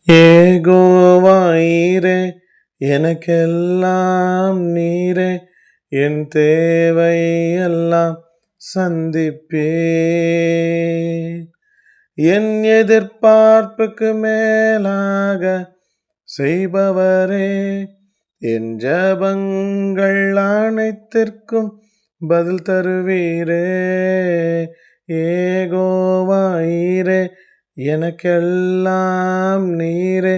ஏகோவாயிரே எனக்கெல்லாம் நீரே, என் தேவையெல்லாம் சந்திப்பே. என் எதிர்பார்ப்புக்கு மேலாக செய்பவரே, என் ஜபங்கள் அனைத்திற்கும் பதில் தருவீரே. ஏகோவாயிரே எனக்கெல்லாம் நீரே,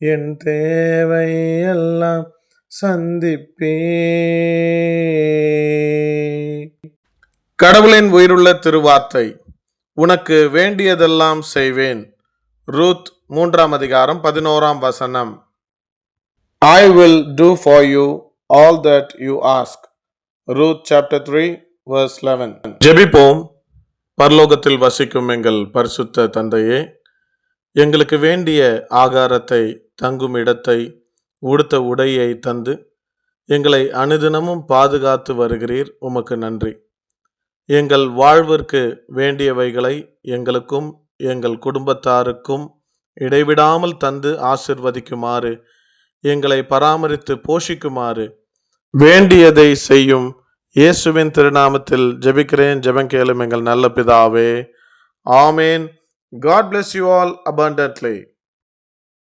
என் தேவையெல்லாம் சந்திப்பே. கடவுளின் உயிருள்ள திருவார்த்தை. உனக்கு வேண்டியதெல்லாம் செய்வேன். Ruth 3:11. I will do for you all that you ask. Ruth chapter 3:11. ஜெபிப்போம். பரலோகத்தில் வசிக்கும் எங்கள் பரிசுத்த தந்தையே, எங்களுக்கு வேண்டிய ஆகாரத்தை, தங்கும் இடத்தை, உடுத்த உடையை தந்து எங்களை அனுதினமும் பாதுகாத்து வருகிறீர். உமக்கு நன்றி. எங்கள் வாழ்விற்கு வேண்டியவைகளை எங்களுக்கும் எங்கள் குடும்பத்தாருக்கும் இடைவிடாமல் தந்து ஆசிர்வதிக்குமாறு, எங்களை பராமரித்து போஷிக்குமாறு வேண்டியதை செய்யும் இயேசுவின் திருநாமத்தில் ஜெபிக்கிறேன். ஜெபங்கேளும் எங்கள் நல்ல பிதாவே. ஆமேன். God bless you all abundantly.